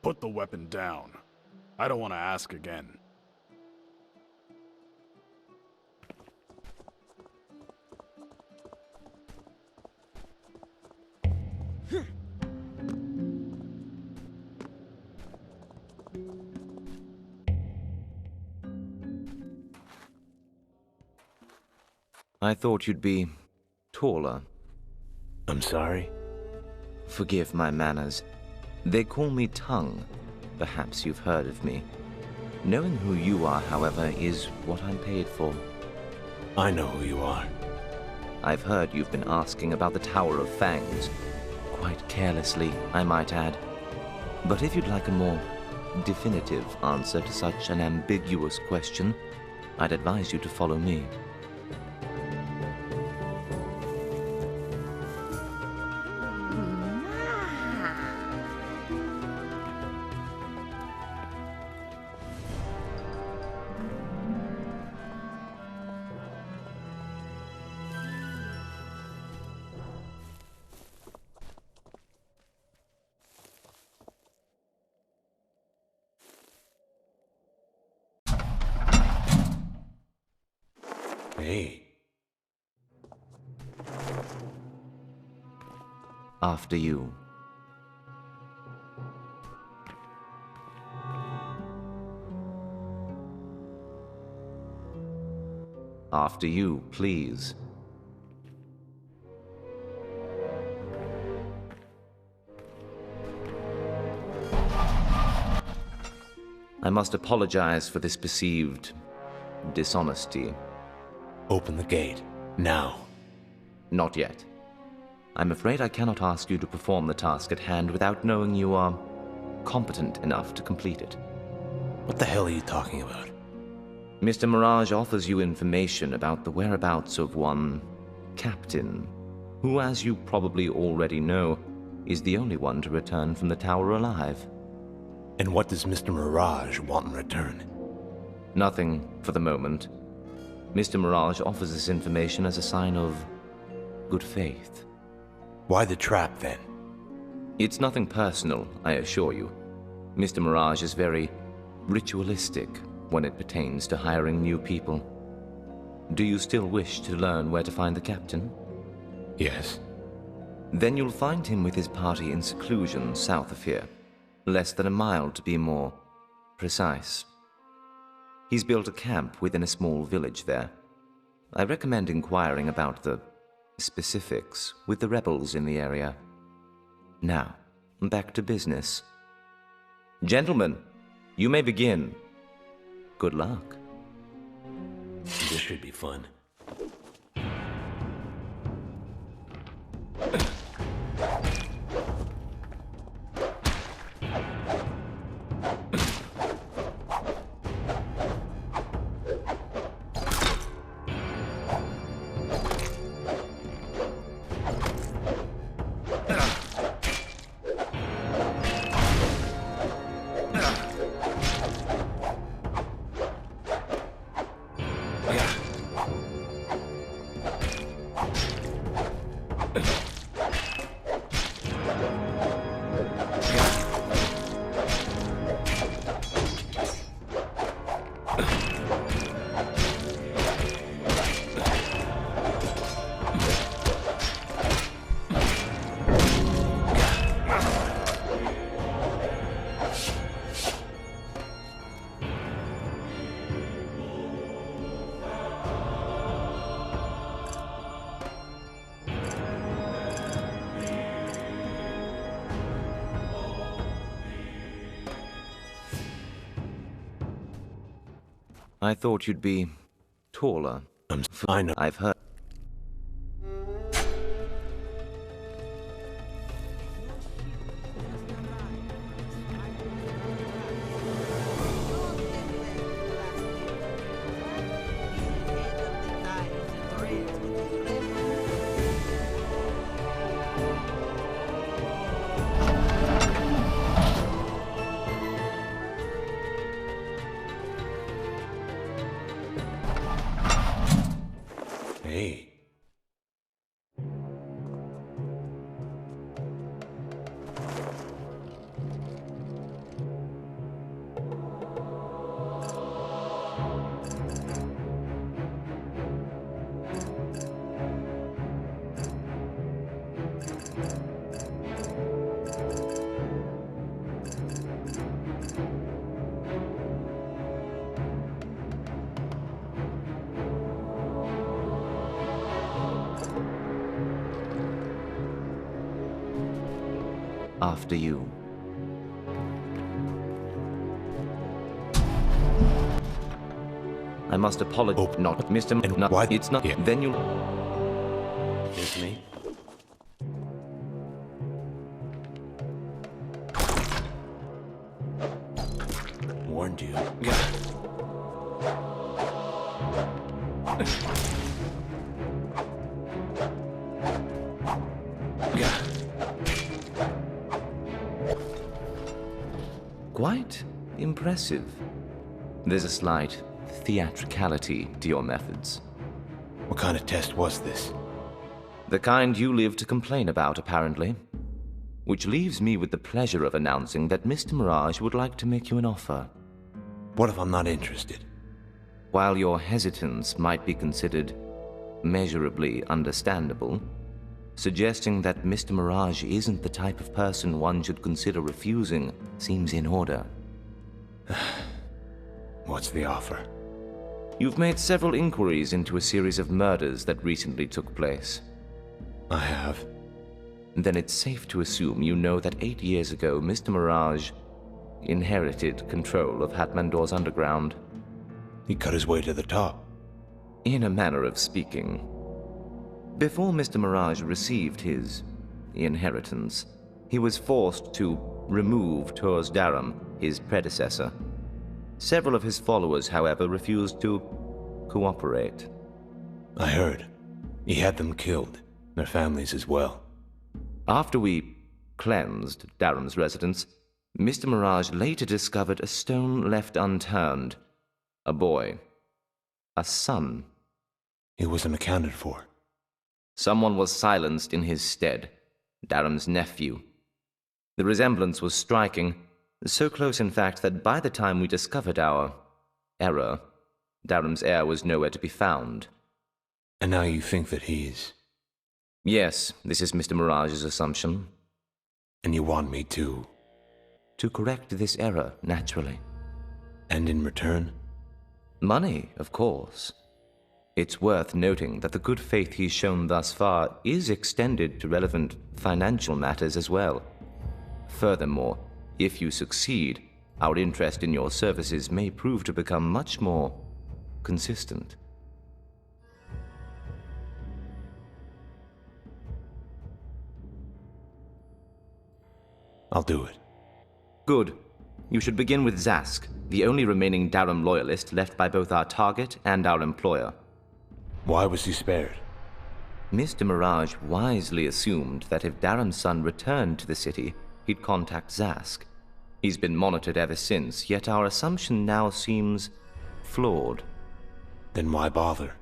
Put the weapon down. I don't want to ask again. I thought you'd be taller. I'm sorry? Forgive my manners. They call me Tongue. Perhaps you've heard of me. Knowing who you are, however, is what I'm paid for. I know who you are. I've heard you've been asking about the Tower of Fangs. Quite carelessly, I might add. But if you'd like a more definitive answer to such an ambiguous question, I'd advise you to follow me. Hey. After you. After you, please. I must apologize for this perceived dishonesty. Open the gate. Now. Not yet. I'm afraid I cannot ask you to perform the task at hand without knowing you are competent enough to complete it. What the hell are you talking about? Mr. Mirage offers you information about the whereabouts of one Captain, who, as you probably already know, is the only one to return from the tower alive. And what does Mr. Mirage want in return? Nothing for the moment. Mr. Mirage offers this information as a sign of good faith. Why the trap, then? It's nothing personal, I assure you. Mr. Mirage is very ritualistic when it pertains to hiring new people. Do you still wish to learn where to find the captain? Yes. Then you'll find him with his party in seclusion south of here. Less than a mile to be more precise. He's built a camp within a small village there. I recommend inquiring about the specifics with the rebels in the area. Now, back to business. Gentlemen, you may begin. Good luck. This should be fun. I thought you'd be taller. I know. I've heard. Hey. after you. I must apologize. Oh, not Mr. and No, what? it's not. Yeah. Then you. It's me. Warned you. Quite impressive. There's a slight theatricality to your methods. What kind of test was this? The kind you live to complain about, apparently. Which leaves me with the pleasure of announcing that Mr. Mirage would like to make you an offer. What if I'm not interested? While your hesitance might be considered measurably understandable, suggesting that Mr. Mirage isn't the type of person one should consider refusing seems in order. What's the offer? You've made several inquiries into a series of murders that recently took place. I have. Then it's safe to assume you know that 8 years ago, Mr. Mirage inherited control of Hatmandor's underground. He cut his way to the top. In a manner of speaking. Before Mr. Mirage received his inheritance, he was forced to remove Tors Daram, his predecessor. Several of his followers, however, refused to cooperate. I heard. He had them killed. Their families as well. After we cleansed Daram's residence, Mr. Mirage later discovered a stone left unturned. A boy. A son. He wasn't accounted for. Someone was silenced in his stead. Daram's nephew. The resemblance was striking, so close in fact that by the time we discovered our error, Daram's heir was nowhere to be found. And now you think that he's... Yes, this is Mr. Mirage's assumption. And you want me to... To correct this error, naturally. And in return? Money, of course. It's worth noting that the good faith he's shown thus far is extended to relevant financial matters as well. Furthermore, if you succeed, our interest in your services may prove to become much more consistent. I'll do it. Good. You should begin with Zask, the only remaining Daram loyalist left by both our target and our employer. Why was he spared? Mr. Mirage wisely assumed that if Daram's son returned to the city, he'd contact Zask. He's been monitored ever since, yet our assumption now seems flawed. Then why bother?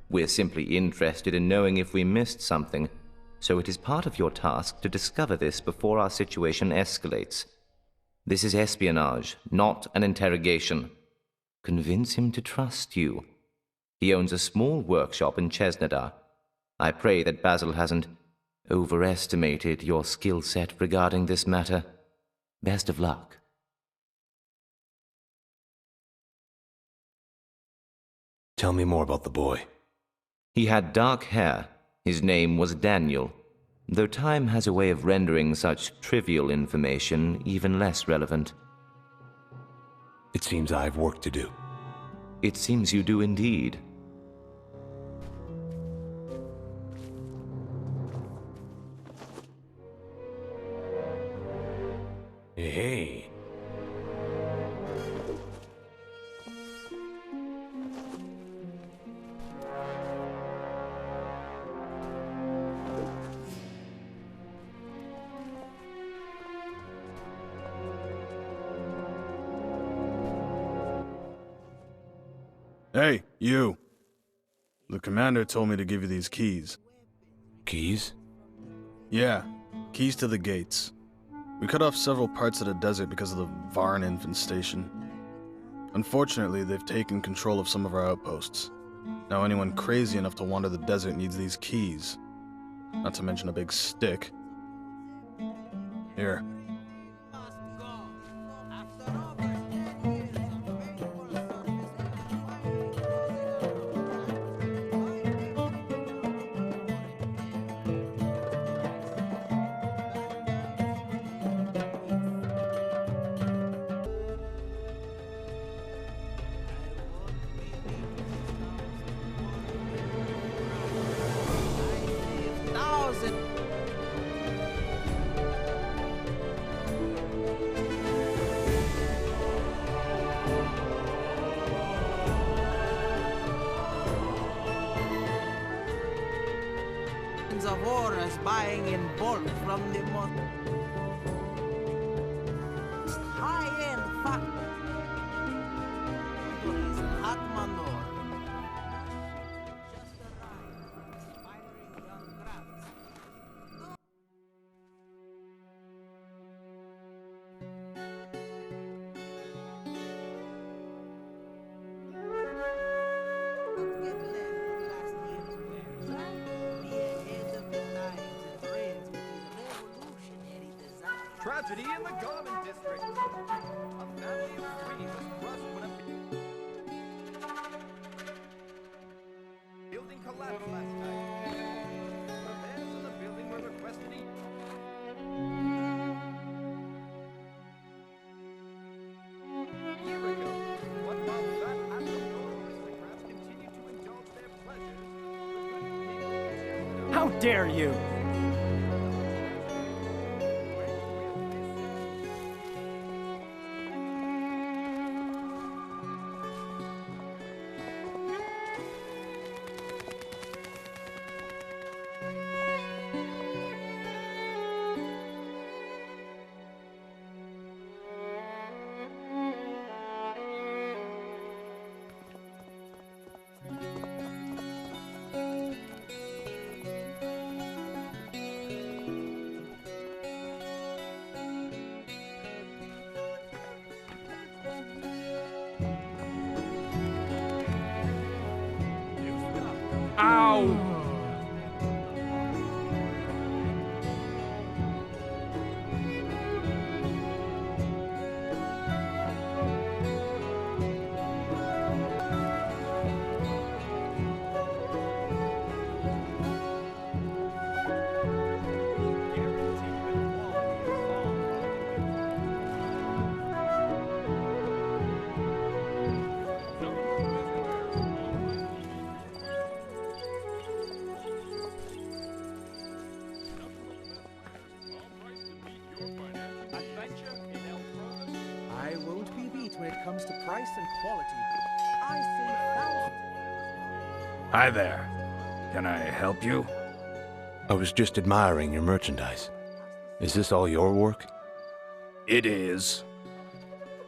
We're simply interested in knowing if we missed something, so it is part of your task to discover this before our situation escalates. This is espionage, not an interrogation. Convince him to trust you. He owns a small workshop in Chesnadar. I pray that Basil hasn't overestimated your skill set regarding this matter. Best of luck. Tell me more about the boy. He had dark hair. His name was Daniel, though time has a way of rendering such trivial information even less relevant. It seems I have work to do. It seems you do indeed. Hey. Hey, you. The commander told me to give you these keys. Keys? Yeah, keys to the gates. We cut off several parts of the desert because of the Varn infestation. Unfortunately, they've taken control of some of our outposts. Now anyone crazy enough to wander the desert needs these keys. Not to mention a big stick. Here. Weapons of war as buying in bulk from the most high-end factories in Atmanor. Just arrived, inspiring young crafts. Get left with last year's wares. Be ahead of the times and friends with these revolutionary designs. Tragedy in the garment district. A family of three was crushed when a building collapsed last night. Repairs in the building were requested each. Year ago, what while fat and the aristocrats continued to indulge their pleasures, the good people of How dare you! Ow! I won't be beat when it comes to price and quality. I save thousands. Hi there. Can I help you? I was just admiring your merchandise. Is this all your work? It is.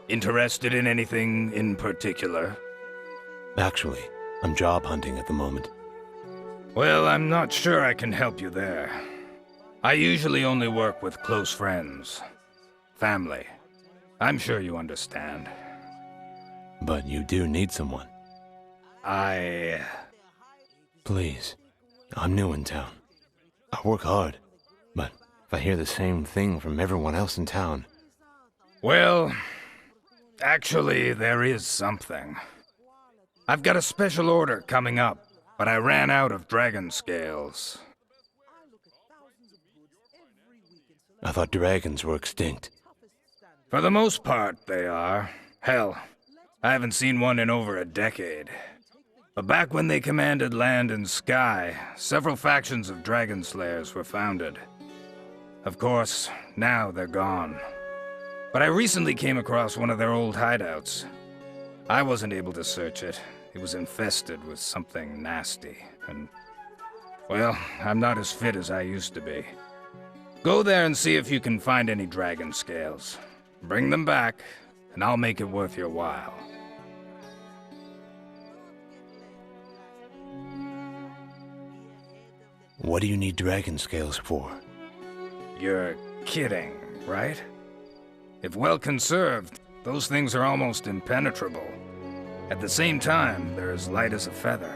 Interested in anything in particular? Actually, I'm job hunting at the moment. Well, I'm not sure I can help you there. I usually only work with close friends. Family. I'm sure you understand. But you do need someone. Please. I'm new in town. I work hard, but if I hear the same thing from everyone else in town... Well, actually, there is something. I've got a special order coming up, but I ran out of dragon scales. I thought dragons were extinct. For the most part, they are. Hell, I haven't seen one in over a decade. But back when they commanded land and sky, several factions of dragon slayers were founded. Of course, now they're gone. But I recently came across one of their old hideouts. I wasn't able to search it. It was infested with something nasty, and... well, I'm not as fit as I used to be. Go there and see if you can find any dragon scales. Bring them back, and I'll make it worth your while. What do you need dragon scales for? You're kidding, right? If well conserved, those things are almost impenetrable. At the same time, they're as light as a feather.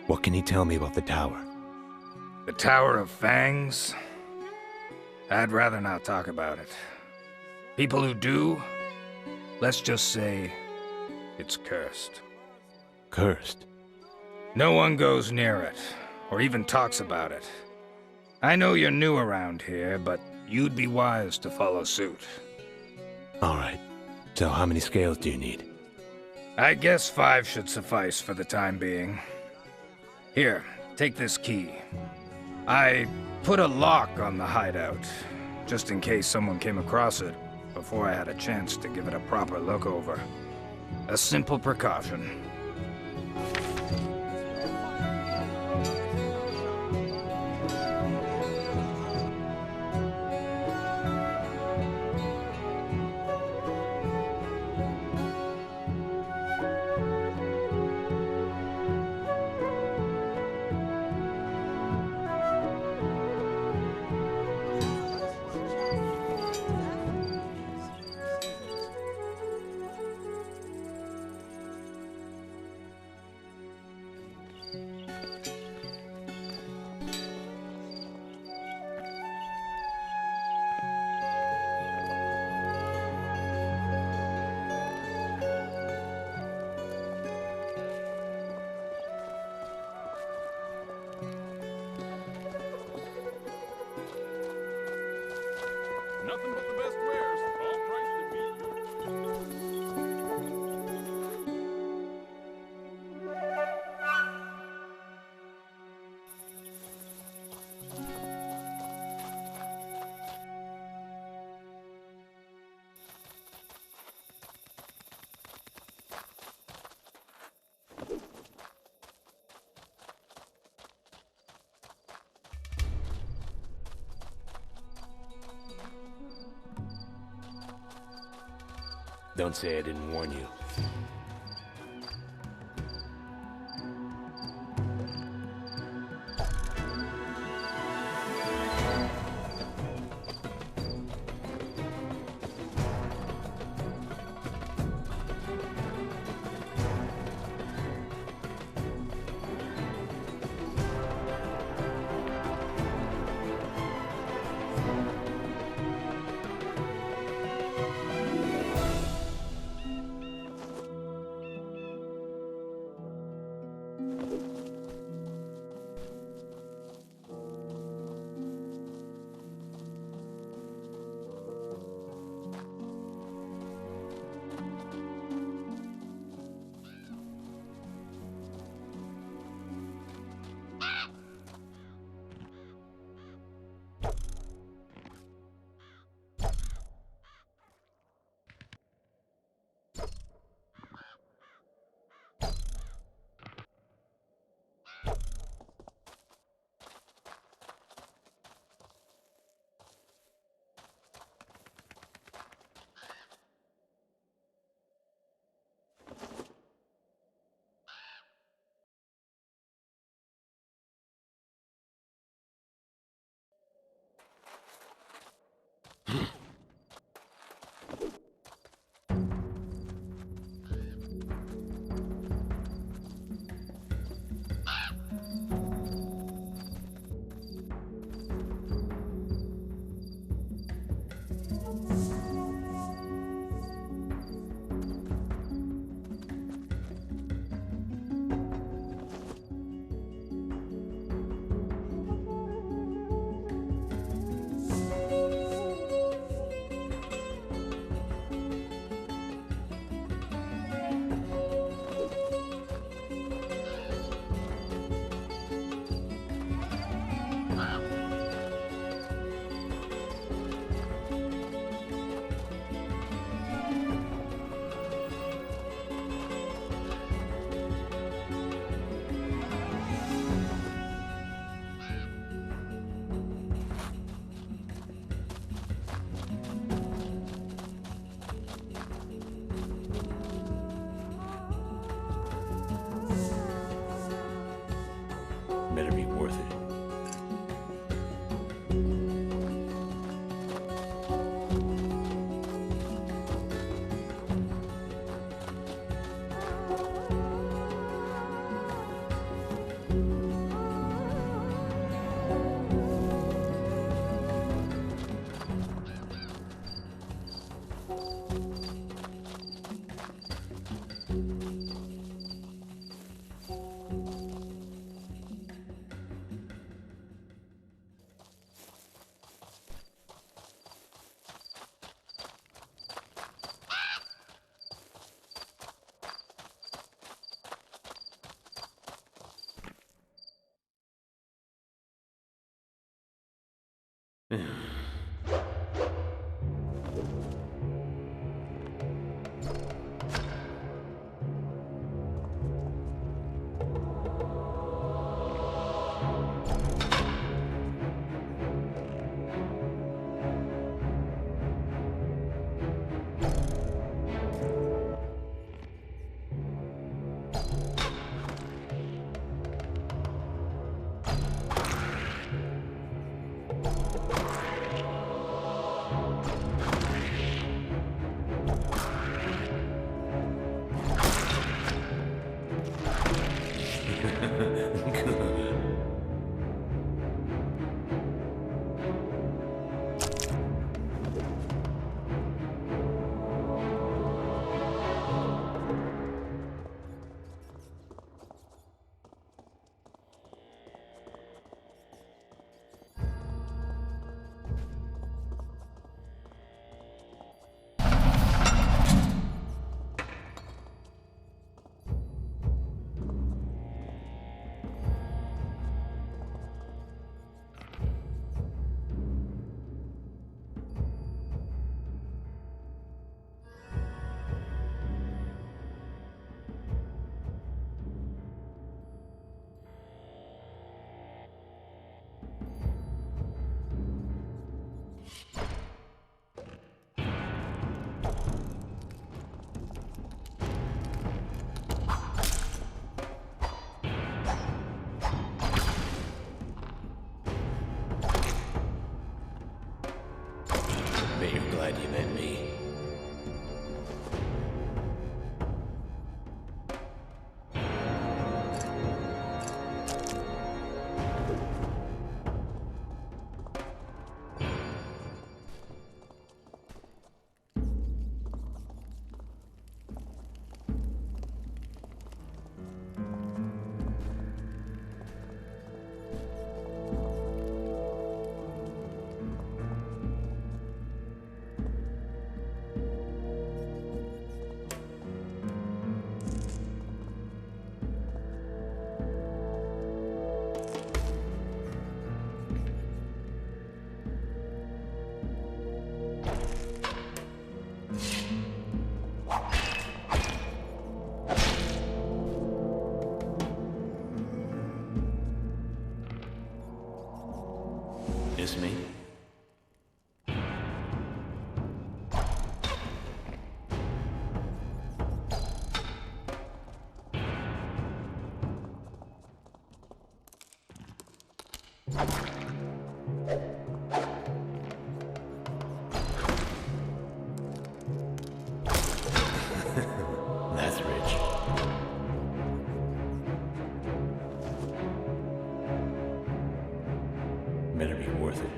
What can you tell me about the tower? The Tower of Fangs? I'd rather not talk about it. People who do, let's just say, it's cursed. Cursed? No one goes near it, or even talks about it. I know you're new around here, but you'd be wise to follow suit. Alright. So how many scales do you need? I guess 5 should suffice for the time being. Here, take this key. I put a lock on the hideout, just in case someone came across it before I had a chance to give it a proper look over. A simple precaution. Don't say I didn't warn you. Better be worth it. this me? That's rich. Better be worth it.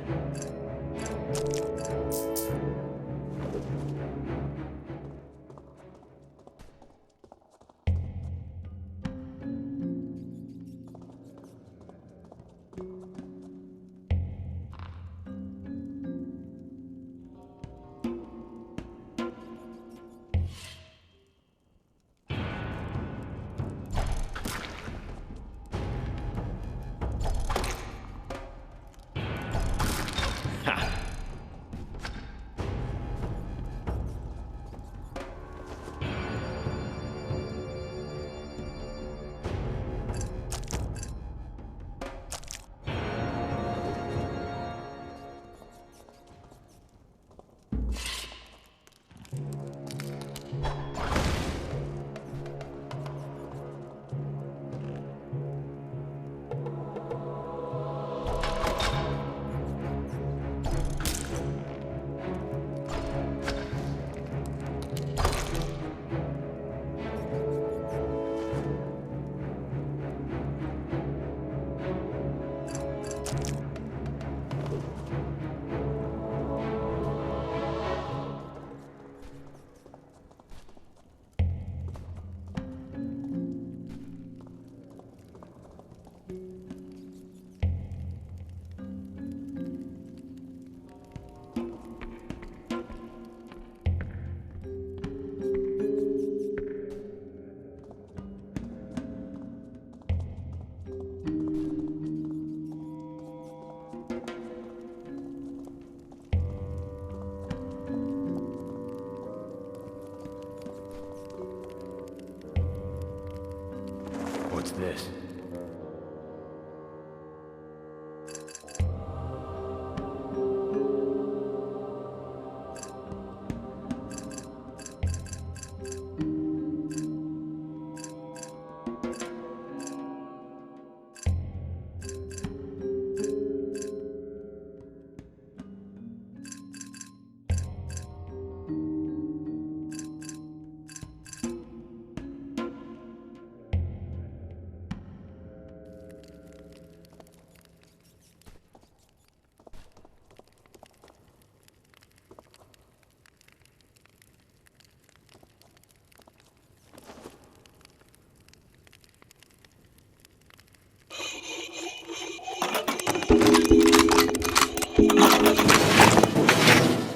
What's this?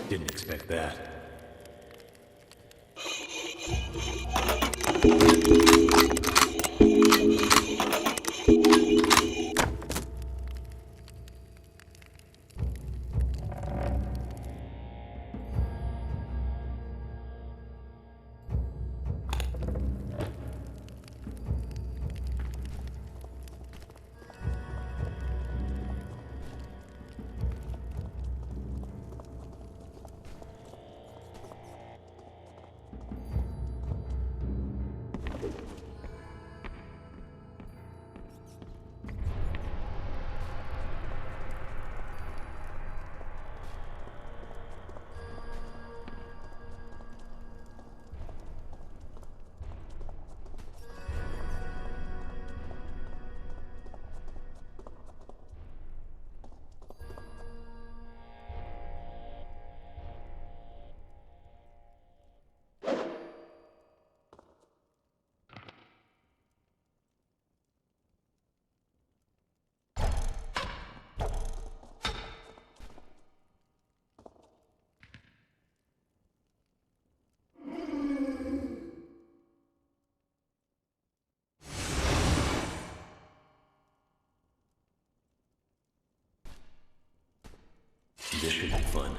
Didn't expect that. This should be fun.